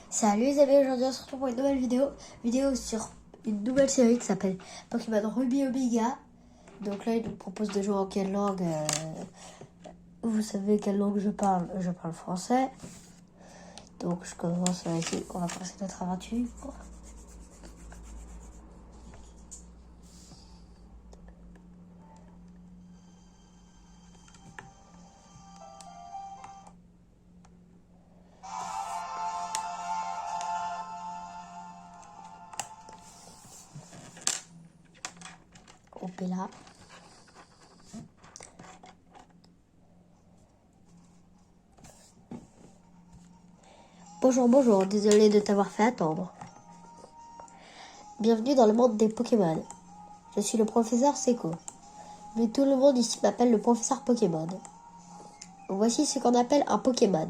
Salut les amis, aujourd'hui on se retrouve pour une nouvelle vidéo sur une nouvelle série qui s'appelle Pokémon Ruby Omega. Donc là il nous propose de jouer en quelle langue vous savez quelle langue je parle français. Donc je commence ici, on va commencer notre aventure. Hop là. Bonjour, désolé de t'avoir fait attendre. Bienvenue dans le monde des Pokémon. Je suis le professeur Seiko. Mais tout le monde ici m'appelle le professeur Pokémon. Voici ce qu'on appelle un Pokémon.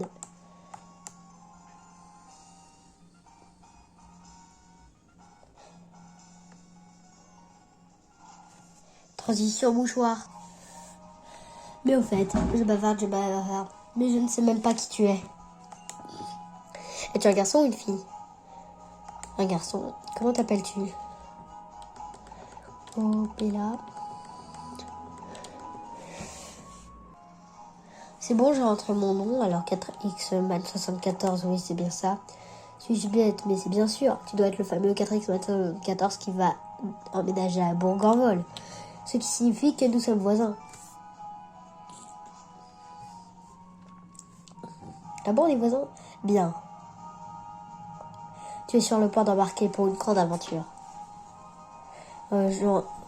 Transition mouchoir. Mais au fait, je bavarde, mais je ne sais même pas qui tu es. Es-tu un garçon ou une fille? Un garçon. Comment t'appelles-tu? Opéla. C'est bon, j'ai rentré mon nom. Alors 4X Man 74, oui, c'est bien ça. Suis-je bête? Mais c'est bien sûr. Tu dois être le fameux 4X Man 74 qui va emménager à Bourg-en-Vol. Ce qui signifie que nous sommes voisins. Ah bon, les voisins? Bien. Tu es sur le point d'embarquer pour une grande aventure.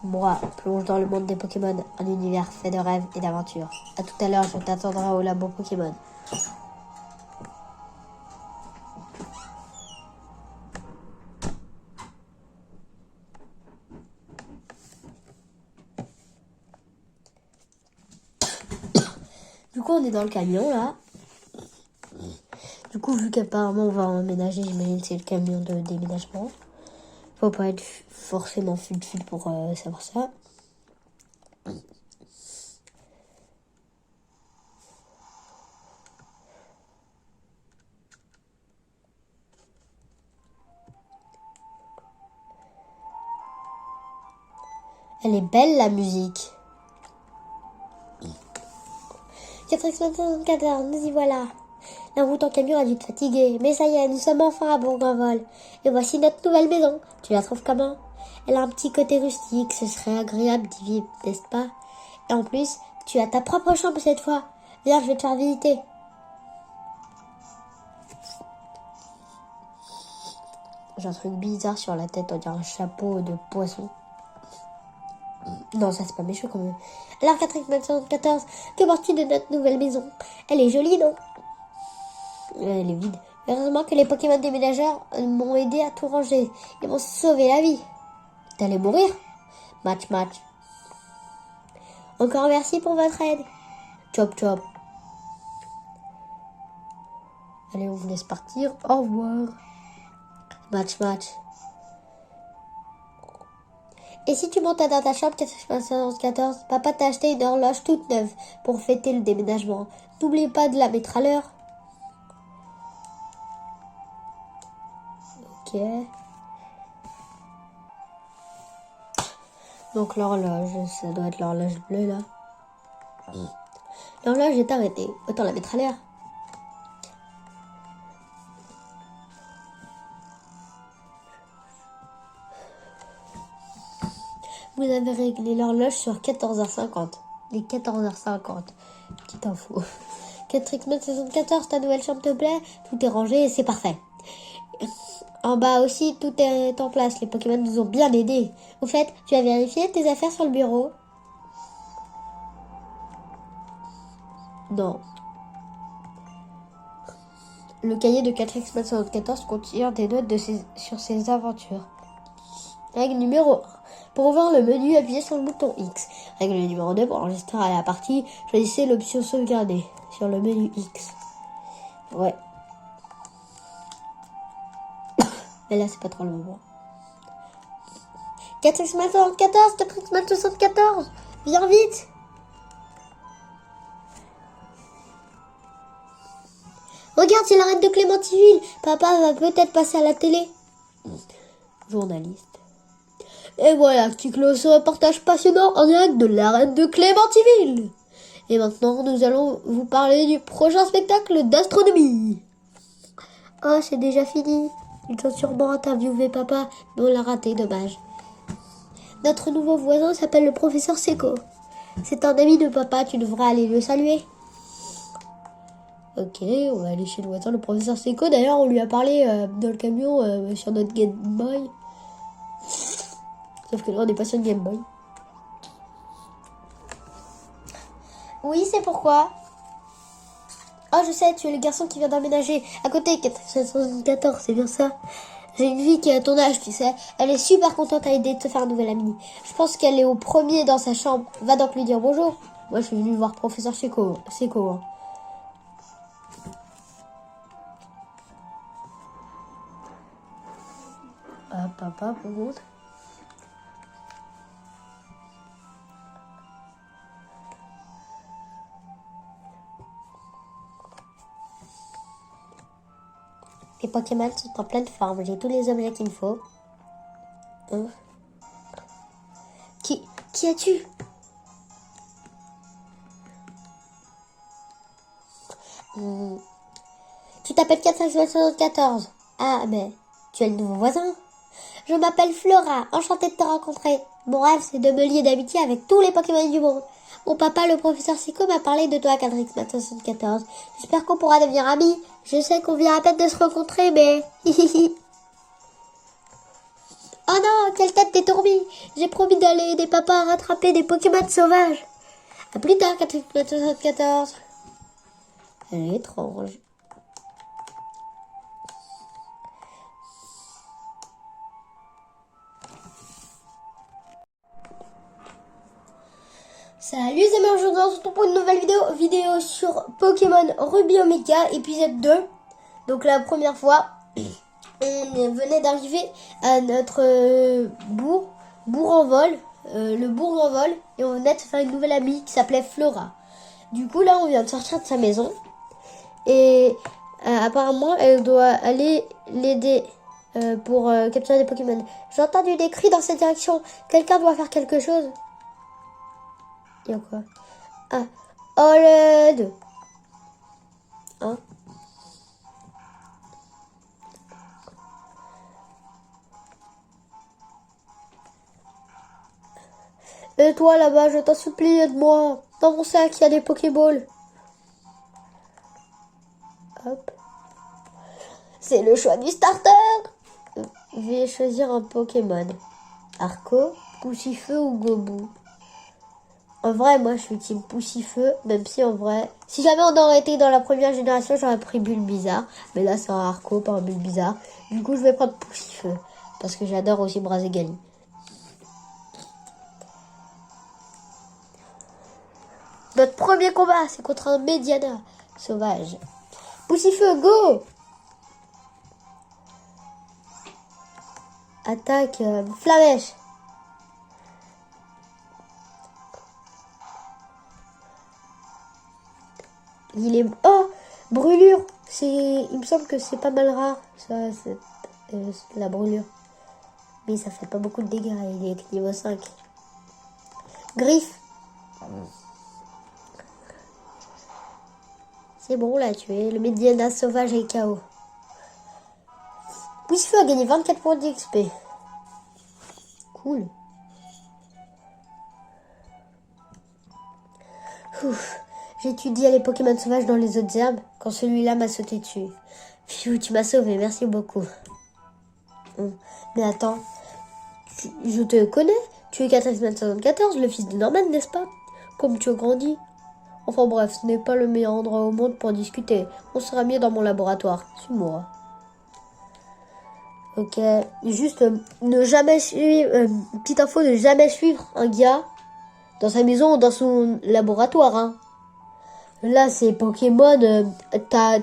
Moi, plonge dans le monde des Pokémon, un univers fait de rêves et d'aventures. À tout à l'heure, je t'attendrai au labo Pokémon. Du coup, on est dans le camion, là. Du coup, vu qu'apparemment, on va emménager, j'imagine que c'est le camion de déménagement. Faut pas être forcément fut pour savoir ça. Elle est belle, la musique. 4x74, nous y voilà. La route en camion a dû te fatiguer, mais ça y est, nous sommes enfin à Bourg-en-Vol. Et voici notre nouvelle maison. Tu la trouves comment? Elle a un petit côté rustique, ce serait agréable d'y vivre, n'est-ce pas? Et en plus, tu as ta propre chambre cette fois. Viens, je vais te faire visiter. J'ai un truc bizarre sur la tête, on dirait un chapeau de poisson. Non, ça c'est pas méchant quand même. Alors 4x74, que penses-tu de notre nouvelle maison? Elle est jolie, non? Elle est vide. Heureusement que les Pokémon déménageurs m'ont aidé à tout ranger. Ils m'ont sauvé la vie. T'allais mourir? Match. Encore merci pour votre aide. Chop. Allez, on vous laisse partir. Au revoir. Match. Et si tu montes dans ta chambre 414, papa t'a acheté une horloge toute neuve pour fêter le déménagement. N'oublie pas de la mettre à l'heure. Ok. Donc l'horloge, ça doit être l'horloge bleue là. L'horloge est arrêtée. Autant la mettre à l'heure. Vous avez réglé l'horloge sur 14h50. Les 14h50. Petite info. 4x74, ta nouvelle chambre te plaît? Tout est rangé et c'est parfait. En bas aussi, tout est en place. Les Pokémon nous ont bien aidés. Au fait, tu as vérifié tes affaires sur le bureau? Non. Le cahier de 4x74 contient des notes sur ses aventures. Règle numéro 1. Pour ouvrir le menu, appuyez sur le bouton X. Règle numéro 2. Pour enregistrer à la partie, choisissez l'option sauvegarder sur le menu X. Ouais. Mais là, c'est pas trop le moment. 4x74, viens vite. Regarde, c'est la reine de Clémentiville. Papa va peut-être passer à la télé. Journaliste. Et voilà qui clôt ce reportage passionnant en direct de la reine de Clémentiville. Et maintenant, nous allons vous parler du prochain spectacle d'astronomie. Oh, c'est déjà fini. Ils ont sûrement interviewé papa, mais on l'a raté, dommage. Notre nouveau voisin s'appelle le professeur Seco. C'est un ami de papa, tu devrais aller le saluer. Ok, on va aller chez le voisin, le professeur Seco. D'ailleurs, on lui a parlé dans le camion sur notre Game Boy. Sauf que là, on n'est pas sur le Game Boy. Oui, c'est pourquoi. Oh, je sais, tu es le garçon qui vient d'emménager à côté, 414, c'est bien ça. J'ai une fille qui est à ton âge, tu sais. Elle est super contente à l'idée de te faire un nouvel ami. Je pense qu'elle est au premier dans sa chambre. Va donc lui dire bonjour. Moi, je suis venue voir professeur Seco. Hein. Papa, bonjour. Les Pokémon sont en pleine forme. J'ai tous les objets qu'il me faut. Hein? Qui as-tu? Tu t'appelles 4574. Ah, mais tu es le nouveau voisin. Je m'appelle Flora, enchantée de te rencontrer. Mon rêve, c'est de me lier d'amitié avec tous les Pokémon du monde. Mon papa, le professeur Seco, m'a parlé de toi, Cadrix74. J'espère qu'on pourra devenir amis. Je sais qu'on vient à peine de se rencontrer, mais... Oh non, quelle tête d'étourbi. J'ai promis d'aller aider papa à rattraper des Pokémon sauvages. À plus tard, Cadrix74. Elle est étrange. Salut les amis, aujourd'hui on se retrouve pour une nouvelle vidéo sur Pokémon Ruby Omega, épisode 2. Donc la première fois, on venait d'arriver à notre bourg en vol, le bourg en vol, et on venait de faire une nouvelle amie qui s'appelait Flora. Du coup là on vient de sortir de sa maison, et apparemment elle doit aller l'aider pour capturer des Pokémon. J'ai entendu des cris dans cette direction, quelqu'un doit faire quelque chose. Il y a quoi? Ah, oh l'aide. Hein? Et toi là-bas, je t'en supplie, aide-moi. Dans mon sac, il y a des Pokéballs. Hop. C'est le choix du starter. Je vais choisir un Pokémon. Arco, Poussifeu ou Gobu. En vrai, moi, je suis team Poussifeu, même si en vrai... Si jamais on aurait été dans la première génération, j'aurais pris Bulbizarre. Mais là, c'est un Arco, pas un Bulbizarre. Du coup, je vais prendre Poussifeu. Parce que j'adore aussi Brazegali. Notre premier combat, c'est contre un Mediana sauvage. Poussifeu, go! Attaque, Flamèche. Il est... Oh, brûlure. Il me semble que c'est pas mal rare, ça, la brûlure. Mais ça fait pas beaucoup de dégâts, il est niveau 5. Griffe. C'est bon, là, tu es. Le Mediana sauvage est KO. Poussifeu a gagné 24 points d'XP. Cool. Ouf. J'étudiais les Pokémon sauvages dans les autres herbes quand celui-là m'a sauté dessus. Pfiou, tu m'as sauvé, merci beaucoup. Mais attends, je te connais. Tu es 474, le fils de Norman, n'est-ce pas? Comme tu as grandi. Enfin bref, ce n'est pas le meilleur endroit au monde pour discuter. On sera mieux dans mon laboratoire. Suis-moi. Ok, juste ne jamais suivre, petite info, ne jamais suivre un gars dans sa maison ou dans son laboratoire, hein. Là, c'est Pokémon,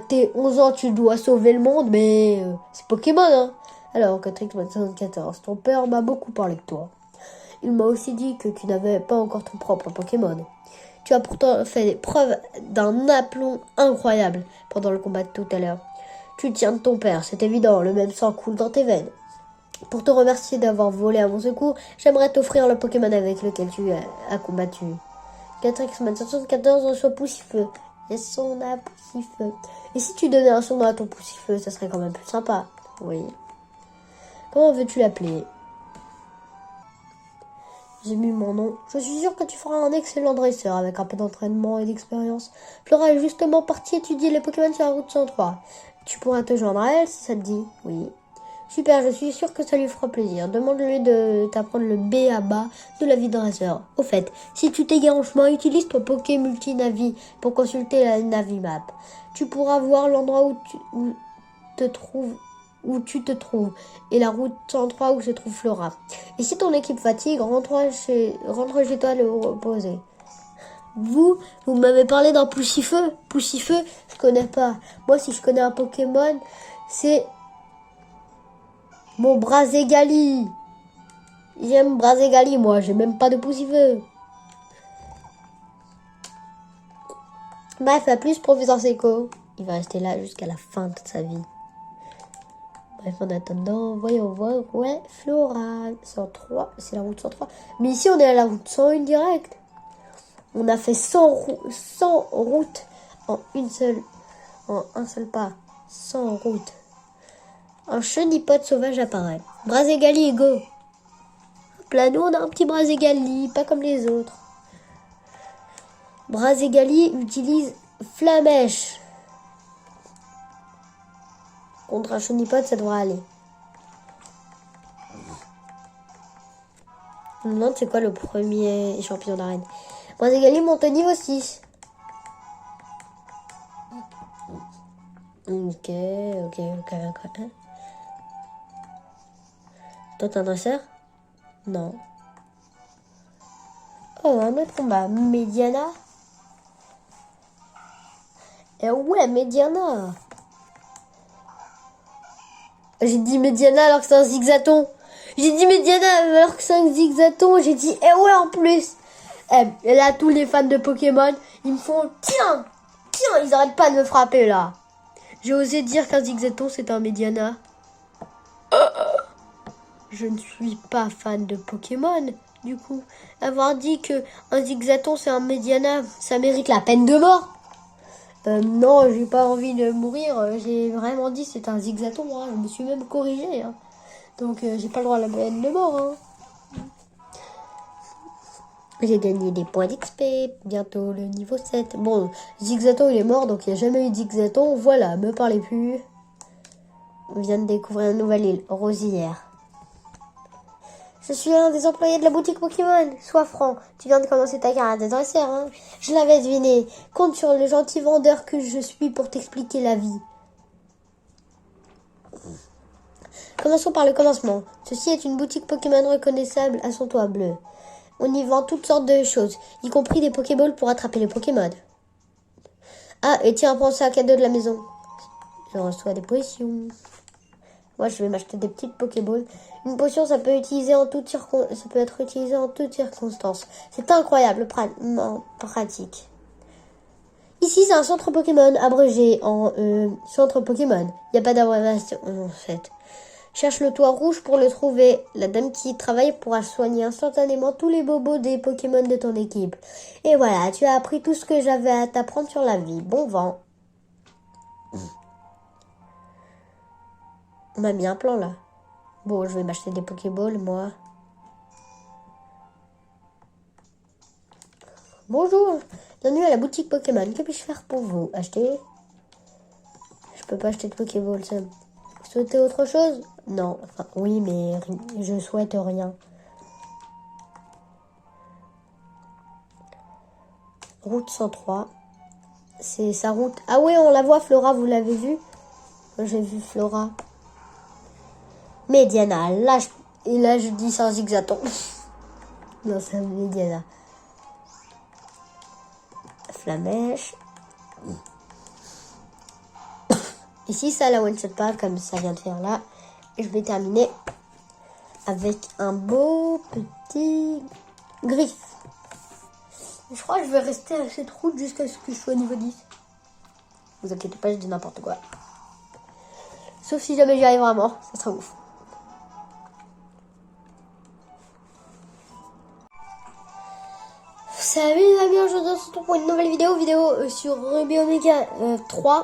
t'es 11 ans, tu dois sauver le monde, mais c'est Pokémon, hein. Alors, Catrix 74, ton père m'a beaucoup parlé de toi. Il m'a aussi dit que tu n'avais pas encore ton propre Pokémon. Tu as pourtant fait preuve d'un aplomb incroyable pendant le combat de tout à l'heure. Tu tiens de ton père, c'est évident, le même sang coule dans tes veines. Pour te remercier d'avoir volé à mon secours, j'aimerais t'offrir le Pokémon avec lequel tu as combattu. 4X 74 reçoit Poussifeu. Et son a Poussifeu. Et si tu donnais un son à ton Poussifeu, ça serait quand même plus sympa. Oui. Comment veux-tu l'appeler? J'ai mis mon nom. Je suis sûre que tu feras un excellent dresseur avec un peu d'entraînement et d'expérience. Flora est justement partie étudier les Pokémon sur la route 103. Tu pourras te joindre à elle si ça te dit. Oui. Super, je suis sûre que ça lui fera plaisir. Demande-lui de t'apprendre le B à bas de la vie de dresseur. Au fait, si tu t'égares en chemin, utilise ton Poké Multinavi pour consulter la Navimap. Tu pourras voir l'endroit où tu te trouves et la route 103 où se trouve Flora. Et si ton équipe fatigue, rentre chez toi le reposer. Vous m'avez parlé d'un Poussifeu. Poussifeu, je connais pas. Moi, si je connais un Pokémon, c'est mon Braségali. J'aime Braségali, moi. J'ai même pas de Poussifeu. Bref, à plus, professeur Seiko. Il va rester là jusqu'à la fin de sa vie. Bref, en attendant, voyons voir. Ouais, Flora. 103, c'est la route 103. Mais ici, on est à la route 101 direct. On a fait 100 routes en un seul pas. 100 routes. Un chenipode sauvage apparaît. Braségali et go. Hop là, nous on a un petit Braségali, pas comme les autres. Braségali utilise Flamèche. Contre un chenipode, ça devrait aller. Je me demande c'est quoi le premier champion d'arène. Braségali monte au niveau 6. Ok. Toi, t'es un dresseur? Non. Oh, un autre combat. Mediana. Eh ouais, Mediana. J'ai dit Mediana alors que c'est un Zigzaton. J'ai dit Mediana alors que c'est un Zigzaton. J'ai dit eh ouais en plus. Et là, tous les fans de Pokémon, ils me font tiens, ils arrêtent pas de me frapper là. J'ai osé dire qu'un Zigzaton c'est un Mediana. Je ne suis pas fan de Pokémon, du coup. Avoir dit que un Zigzaton c'est un Mediana, ça mérite la peine de mort. Non, j'ai pas envie de mourir. J'ai vraiment dit c'est un Zigzaton. Hein. Je me suis même corrigé. Hein. Donc j'ai pas le droit à la peine de mort. Hein. J'ai gagné des points d'XP. Bientôt le niveau 7. Bon, Zigzaton il est mort donc il n'y a jamais eu de Zigzaton. Voilà, me parlez plus. On vient de découvrir une nouvelle île, Rosière. Je suis un des employés de la boutique Pokémon. Sois franc, tu viens de commencer ta carrière de dresseur, hein? Je l'avais deviné. Compte sur le gentil vendeur que je suis pour t'expliquer la vie. Commençons par le commencement. Ceci est une boutique Pokémon reconnaissable à son toit bleu. On y vend toutes sortes de choses, y compris des Pokéballs pour attraper les Pokémon. Ah, et tiens, prends ça à cadeau de la maison. Je reçois des potions. Moi, je vais m'acheter des petites Pokéballs. Une potion, ça peut être utilisé en toutes circonstances. C'est incroyable, pratique. Ici, c'est un centre Pokémon abrégé en centre Pokémon. Il n'y a pas d'abréviation en fait. Cherche le toit rouge pour le trouver. La dame qui y travaille pourra soigner instantanément tous les bobos des Pokémon de ton équipe. Et voilà, tu as appris tout ce que j'avais à t'apprendre sur la vie. Bon vent. On m'a mis un plan là. Bon, je vais m'acheter des Pokéballs, moi. Bonjour, bienvenue à la boutique Pokémon. Que puis-je faire pour vous? Acheter? Je peux pas acheter de Pokéball, ça. Vous souhaitez autre chose? Non, enfin, oui, mais je souhaite rien. Route 103. C'est sa route. Ah oui, on la voit, Flora, vous l'avez vue? J'ai vu Flora. Mediana, là, je dis sans Zigzaton. Non, c'est Mediana. Flamèche. Ici, ça la one-shot pas comme ça vient de faire là. Et je vais terminer avec un beau petit griffe. Je crois que je vais rester à cette route jusqu'à ce que je sois niveau 10. Vous inquiétez pas, je dis n'importe quoi. Sauf si jamais j'y arrive vraiment, ça sera ouf. Salut les amis, aujourd'hui on se retrouve pour une nouvelle vidéo sur Ruby Omega 3.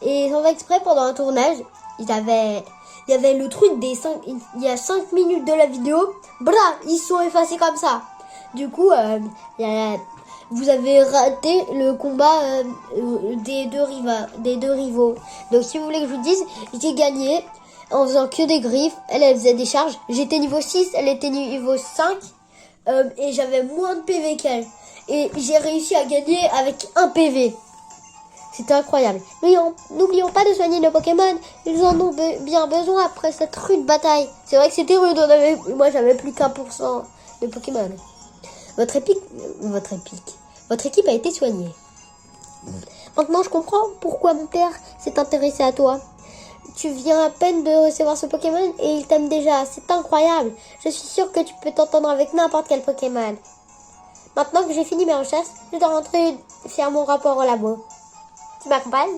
Et sans faire exprès, pendant un tournage, il y avait le truc des 5, il y a 5 minutes de la vidéo, blah, ils sont effacés comme ça. Du coup, vous avez raté le combat des deux rivaux. Donc si vous voulez que je vous dise, j'ai gagné en faisant que des griffes. Elle faisait des charges. J'étais niveau 6, elle était niveau 5. Et j'avais moins de PV qu'elle. Et j'ai réussi à gagner avec un PV. C'était incroyable. Mais n'oublions pas de soigner nos Pokémon. Ils en ont bien besoin après cette rude bataille. C'est vrai que c'était rude. Moi, j'avais plus qu'1% de Pokémon. Votre équipe a été soignée. Maintenant, je comprends pourquoi mon père s'est intéressé à toi. Tu viens à peine de recevoir ce Pokémon et il t'aime déjà. C'est incroyable. Je suis sûre que tu peux t'entendre avec n'importe quel Pokémon. Maintenant que j'ai fini mes recherches, je dois rentrer faire mon rapport au labo. Tu m'accompagnes?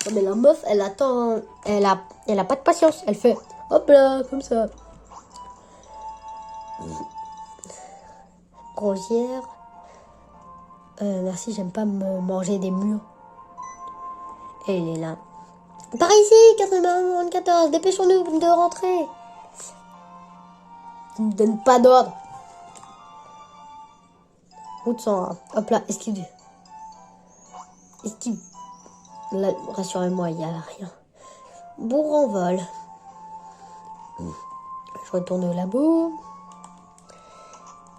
Oh, mais la meuf, elle attend. Elle a pas de patience. Elle fait hop là, comme ça. Rosière. Merci, j'aime pas me manger des murs. Et il est là. Par ici, 94, dépêchons-nous de rentrer. Tu me donnes pas d'ordre. Route 101. Hop là, esquive. Esquive. Là, rassurez-moi, il n'y a rien. Bourre en vol. Je retourne au labo.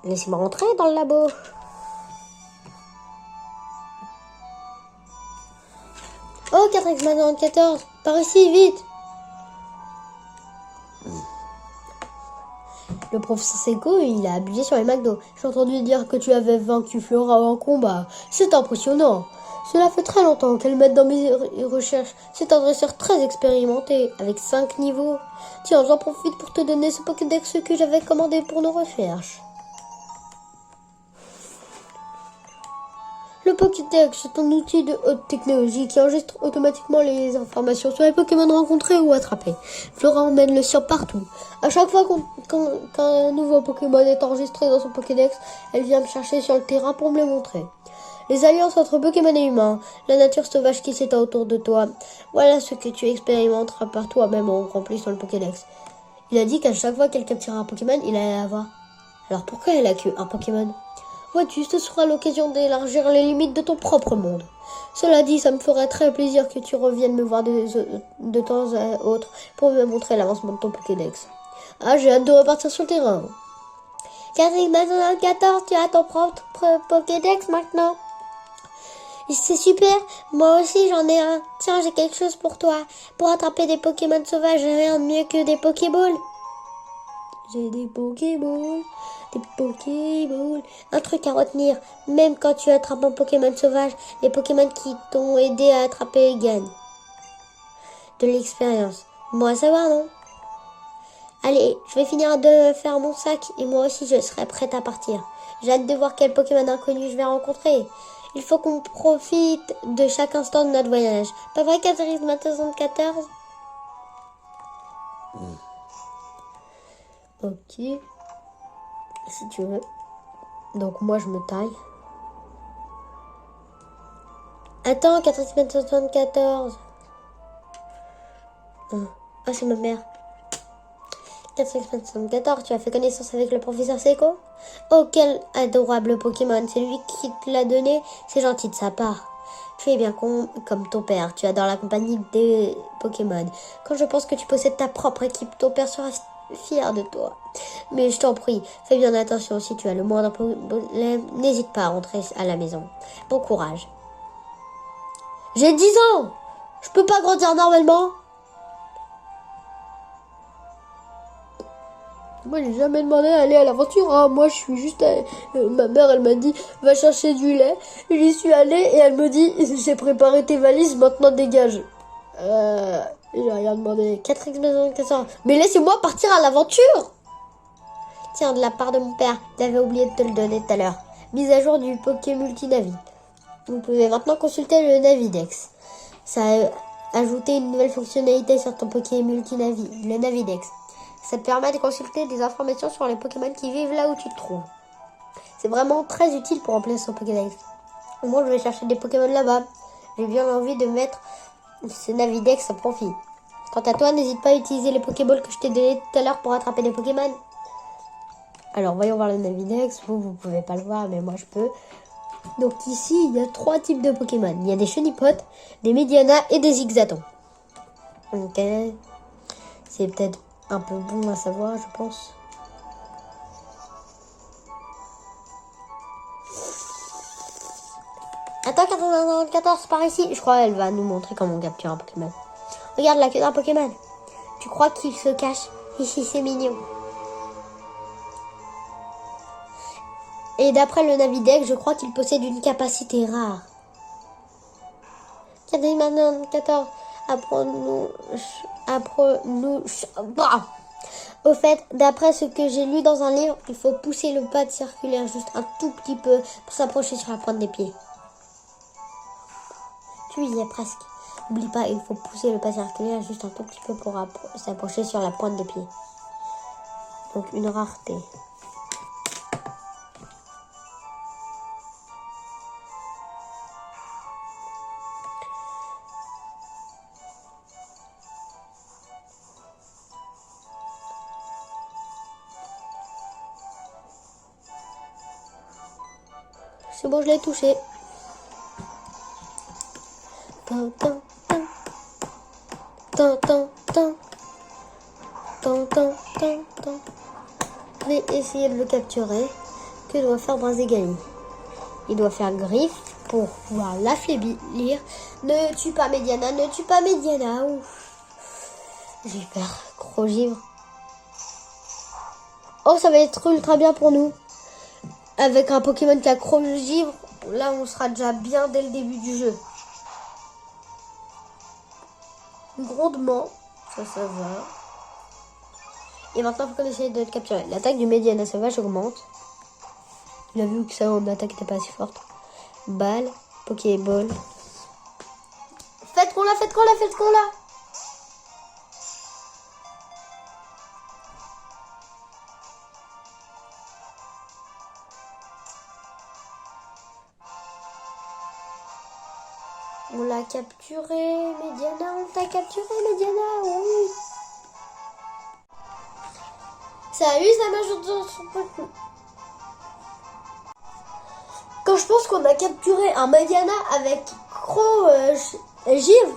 Laissez-moi rentrer dans le labo. Oh, 4x94, par ici, vite. Le professeur Seiko, il a abusé sur les McDo. J'ai entendu dire que tu avais vaincu Flora en combat. C'est impressionnant. Cela fait très longtemps qu'elle m'aide dans mes recherches. C'est un dresseur très expérimenté, avec 5 niveaux. Tiens, j'en profite pour te donner ce Pokédex que j'avais commandé pour nos recherches. Le Pokédex est un outil de haute technologie qui enregistre automatiquement les informations sur les Pokémon rencontrés ou attrapés. Flora emmène le sien partout. À chaque fois qu'un nouveau Pokémon est enregistré dans son Pokédex, elle vient me chercher sur le terrain pour me le montrer. Les alliances entre Pokémon et humains, la nature sauvage qui s'étend autour de toi, voilà ce que tu expérimenteras par toi-même en remplissant le Pokédex. Il a dit qu'à chaque fois qu'elle capturait un Pokémon, il allait l'avoir. Alors pourquoi elle a qu'un Pokémon ? Vois-tu, ce sera l'occasion d'élargir les limites de ton propre monde. Cela dit, ça me ferait très plaisir que tu reviennes me voir de temps à autre pour me montrer l'avancement de ton Pokédex. Ah, j'ai hâte de repartir sur le terrain. Catherine, 14, tu as ton propre Pokédex maintenant. C'est super, moi aussi j'en ai un. Tiens, j'ai quelque chose pour toi. Pour attraper des Pokémon sauvages, j'ai rien de mieux que des Pokéballs. J'ai des Pokéballs. Des Pokéballs. Un truc à retenir, même quand tu attrapes un Pokémon sauvage, les Pokémon qui t'ont aidé à attraper gagnent de l'expérience. Bon à savoir, non? Allez, je vais finir de faire mon sac et moi aussi je serai prête à partir. J'ai hâte de voir quel Pokémon inconnu je vais rencontrer. Il faut qu'on profite de chaque instant de notre voyage. Pas vrai, Catherine 74? Ok. Si tu veux. Donc moi je me taille. Attends, 474. Ah, c'est ma mère. 474, tu as fait connaissance avec le professeur Seiko? Oh, quel adorable Pokémon. C'est lui qui te l'a donné. C'est gentil de sa part. Tu es bien comme ton père. Tu adores la compagnie des Pokémon. Quand je pense que tu possèdes ta propre équipe, ton père sera fier de toi. Mais je t'en prie, fais bien attention. Si tu as le moindre problème, n'hésite pas à rentrer à la maison. Bon courage. J'ai 10 ans. Je peux pas grandir normalement. Moi, j'ai jamais demandé à aller à l'aventure. Hein. Moi, je suis juste... ma mère, elle m'a dit, va chercher du lait. J'y suis allée et elle me dit, j'ai préparé tes valises, maintenant dégage. J'ai rien demandé. 4x400. Mais laissez-moi partir à l'aventure. Tiens, de la part de mon père. Il avait oublié de te le donner tout à l'heure. Mise à jour du Poké Multinavi. Vous pouvez maintenant consulter le Navidex. Ça a ajouté une nouvelle fonctionnalité sur ton Pokémon Multinavi, le Navidex. Ça te permet de consulter des informations sur les Pokémon qui vivent là où tu te trouves. C'est vraiment très utile pour remplir son Pokédex. Moi, je vais chercher des Pokémon là-bas. J'ai bien envie de mettre ce Navidex à profit. Quant à toi, n'hésite pas à utiliser les Pokéballs que je t'ai donnés tout à l'heure pour attraper des Pokémon. Alors, voyons voir le Navidex. Vous pouvez pas le voir, mais moi, je peux. Donc ici, il y a 3 types de Pokémon. Il y a des Chenipotes, des Mediana et des Zigzatons. Ok. C'est peut-être un peu bon à savoir, je pense. Attends, 94 par ici. Je crois qu'elle va nous montrer comment on capture un Pokémon. Regarde la queue d'un Pokémon. Tu crois qu'il se cache? Ici, c'est mignon. Et d'après le Navidex, je crois qu'il possède une capacité rare. 94, apprends-nous. Bah. Au fait, d'après ce que j'ai lu dans un livre, il faut pousser le pad circulaire juste un tout petit peu pour s'approcher sur la pointe des pieds. Tu y es presque. N'oublie pas, il faut pousser le pad circulaire juste un tout petit peu pour s'approcher sur la pointe des pieds. Donc une rareté. C'est bon, je l'ai touché. Je vais essayer de le capturer. Que doit faire Brazégali? Il doit faire griffe pour pouvoir l'affaiblir. Ne tue pas Mediana, ne tue pas Mediana. Ouf. J'ai peur. Crogivre. Oh, ça va être ultra bien pour nous. Avec un Pokémon qui a Crogivre, là on sera déjà bien dès le début du jeu. Grondement, ça va. Et maintenant, il faut qu'on essaye de le capturer. L'attaque du Mediana sauvage augmente. Il a vu que ça, en attaque n'était pas assez forte. Balle, Pokéball. Faites qu'on l'a. On l'a capturé, Mediana, on t'a capturé, Mediana, oui. Salut, ça marche dans son Pokémon. Quand je pense qu'on a capturé un Mediana avec Givre,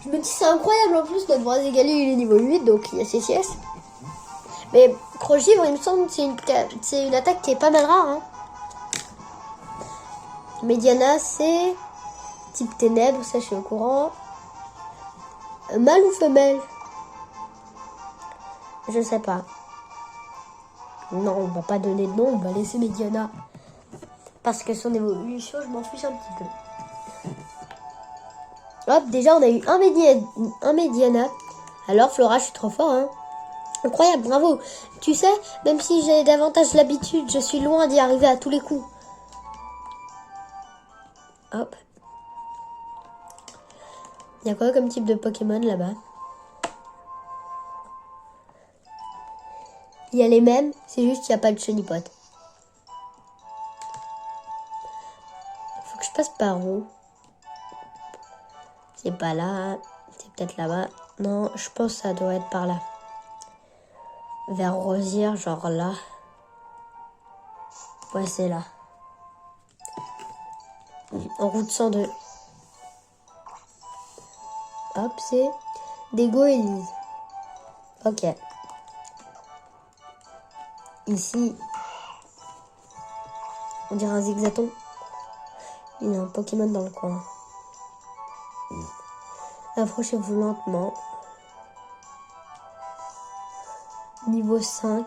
je me dis c'est incroyable. En plus, notre Brazégali il est niveau 8, donc il y a CCS. Mais Crogivre, il me semble que c'est une attaque qui est pas mal rare. Hein. Mediana, c'est type ténèbres, ça je suis au courant. Mâle ou femelle? Je sais pas. Non, on va pas donner de nom, on va laisser Mediana. Parce que son évolution, je m'en fiche un petit peu. Hop, déjà on a eu un Mediana. Alors Flora, je suis trop fort, hein. Incroyable, bravo. Tu sais, même si j'ai davantage l'habitude, je suis loin d'y arriver à tous les coups. Hop. Il y a quoi comme type de Pokémon là-bas? Il y a les mêmes, c'est juste qu'il n'y a pas de Chenipote. Faut que je passe par où? C'est pas là, c'est peut-être là-bas. Non, je pense que ça doit être par là. Vers Rosière, genre là. Ouais, c'est là. En route 102. Hop, c'est Dego et Lise. Ok. Ici, on dirait un Zigzaton. Il y a un Pokémon dans le coin. Approchez-vous lentement. Niveau 5.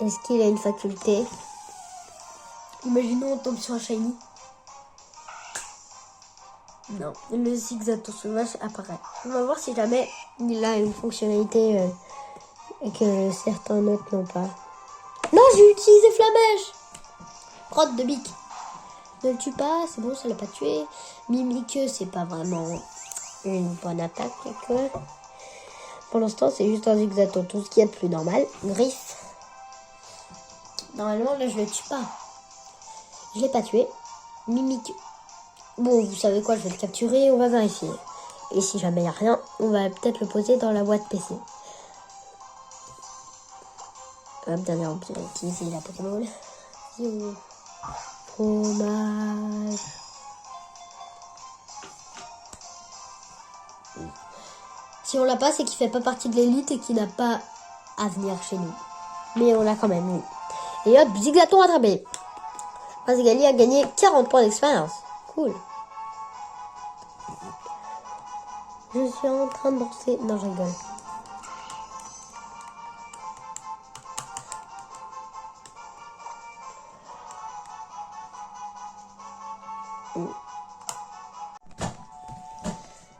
Est-ce qu'il a une faculté? Imaginons on tombe sur un shiny. Non, le Zigzaton sauvage apparaît. On va voir si jamais il a une fonctionnalité que certains autres n'ont pas. Non, j'ai utilisé Flamèche. Crotte de bique. Ne le tue pas, c'est bon, ça l'a pas tué. Mimique, c'est pas vraiment une bonne attaque. Quoi. Pour l'instant, c'est juste un Zigzaton, tout ce qui est de plus normal. Griffe. Normalement, là, je le tue pas. Je l'ai pas tué. Mimique. Bon, vous savez quoi, je vais le capturer, on va vérifier. Et si jamais il n'y a rien, on va peut-être le poser dans la boîte PC. Hop, dernière option, utiliser la Pokéball. Fromage. Si on l'a pas, c'est qu'il fait pas partie de l'élite et qu'il n'a pas à venir chez nous. Mais on l'a quand même eu. Et hop, Zigzaton attrapé. Brazigali a gagné 40 points d'expérience. Cool. Je suis en train de danser. Non, je rigole.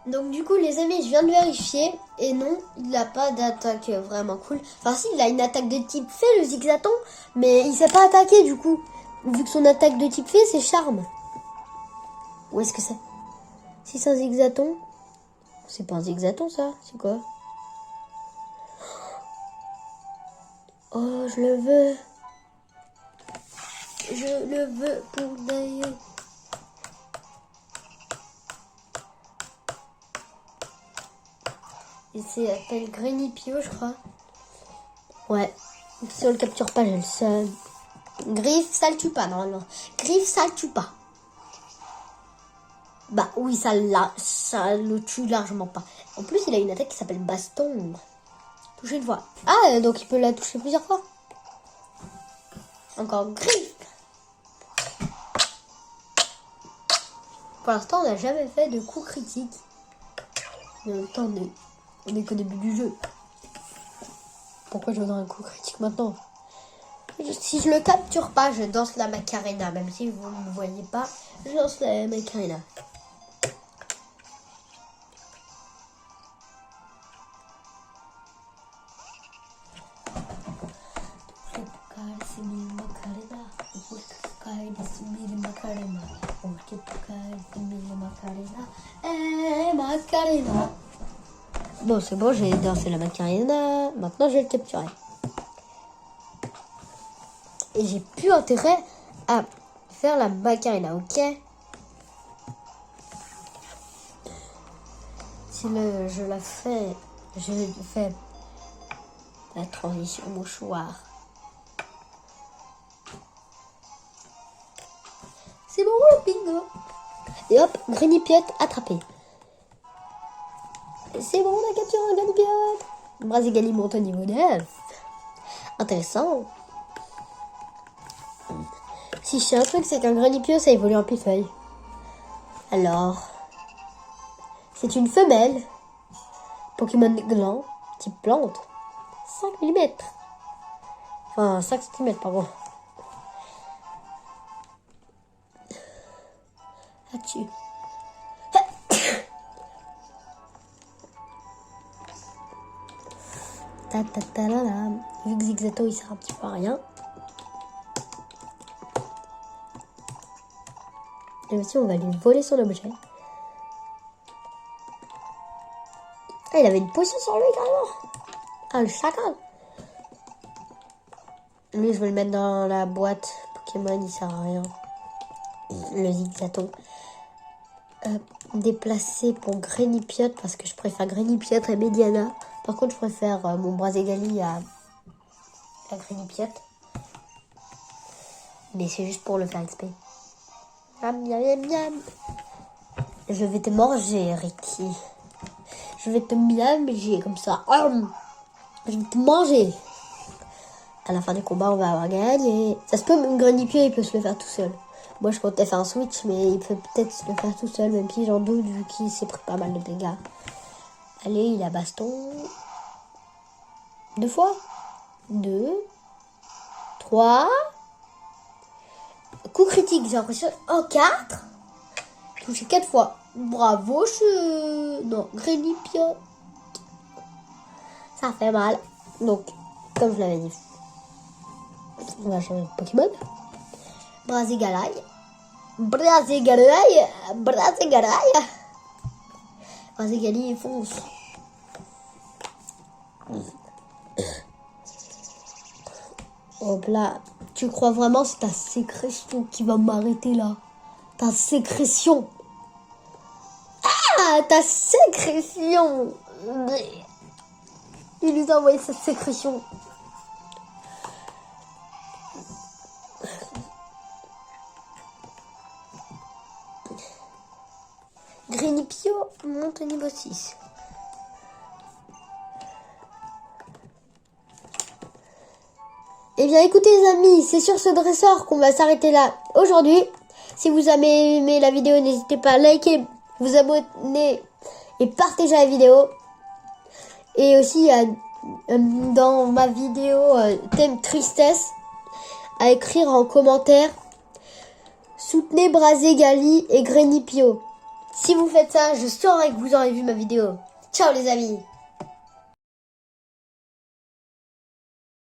Donc du coup les amis, je viens de vérifier et non, il n'a pas d'attaque vraiment cool. Enfin si, il a une attaque de type fée le Zigzaton, mais il sait pas attaquer du coup. Vu que son attaque de type fée c'est charme. Où est-ce que c'est? Si c'est un Zigzaton, c'est pas un Zigzaton ça, c'est quoi? Oh je le veux. Je le veux pour d'ailleurs. Il s'appelle Grenipio, je crois. Ouais. Si on le capture pas, j'ai le seum. Griffe, ça le tue pas, normalement. Griffe, ça le tue pas. Bah oui, ça le tue largement pas. En plus, il a une attaque qui s'appelle Baston. Toucher une fois. Ah, donc il peut la toucher plusieurs fois. Encore Griffe. Pour l'instant, on n'a jamais fait de coup critique. Mais en même temps, on est qu'au début du jeu. Pourquoi je voudrais un coup critique maintenant? Si je le capture pas, je danse la Macarena. Même si vous ne me voyez pas, je danse la Macarena. Bon, c'est bon, j'ai dansé la Macarena. Maintenant, je vais le capturer. Et j'ai plus intérêt à faire la Macarena, ok? Si je la fais, je fais la transition mouchoir. C'est bon, le bingo. Et hop, Grenipiotte attrapé. C'est bon, on a capturé un Grenipiotte. Brazigali monte au niveau 9. Intéressant. Si je sais un truc, c'est qu'un Grenipio, ça évolue en pifeuille. Alors, c'est une femelle. Pokémon gland, type plante. 5 mm. Enfin, 5 cm, pardon. Là-dessus. Vu que Zigzaton il sert un petit peu à rien. Et aussi on va lui voler son objet. Ah, il avait une potion sur lui carrément. Ah, le chacal. Lui je vais le mettre dans la boîte Pokémon, il sert à rien. Le Zigzaton. Déplacer pour Grenipiotte parce que je préfère Grenipiotte à Mediana. Par contre, je préfère mon Brazigali à Grenipiotte. Mais c'est juste pour le faire XP. Miam, miam, miam, miam. Je vais te manger, Ricky. Je vais te manger comme ça. Je vais te manger. À la fin du combat, on va avoir gagné. Ça se peut, même Grenipio, il peut se le faire tout seul. Moi, je comptais faire un switch, mais il peut peut-être se le faire tout seul, même si j'en doute, vu qu'il s'est pris pas mal de dégâts. Allez, il a baston. 2 fois. 2. 3. Coup critique, j'ai l'impression. Oh, 4. Touché 4 fois. Bravo, non, Grenipio. Ça fait mal. Donc, comme je l'avais dit. On va changer de Pokémon. Brazigalai. Brazigalai. Brazigalai. Brazigali fonce. Hop là. Tu crois vraiment que c'est ta sécrétion qui va m'arrêter là? Ta sécrétion. Ah, ta sécrétion. Il nous a envoyé sa sécrétion. Grenipio monte au niveau 6. Eh bien écoutez les amis, c'est sur ce dresseur qu'on va s'arrêter là aujourd'hui. Si vous avez aimé la vidéo, n'hésitez pas à liker, vous abonner et partager la vidéo. Et aussi dans ma vidéo thème tristesse, à écrire en commentaire soutenez Brazigali et Grenipio. Si vous faites ça, je saurai que vous aurez vu ma vidéo. Ciao les amis!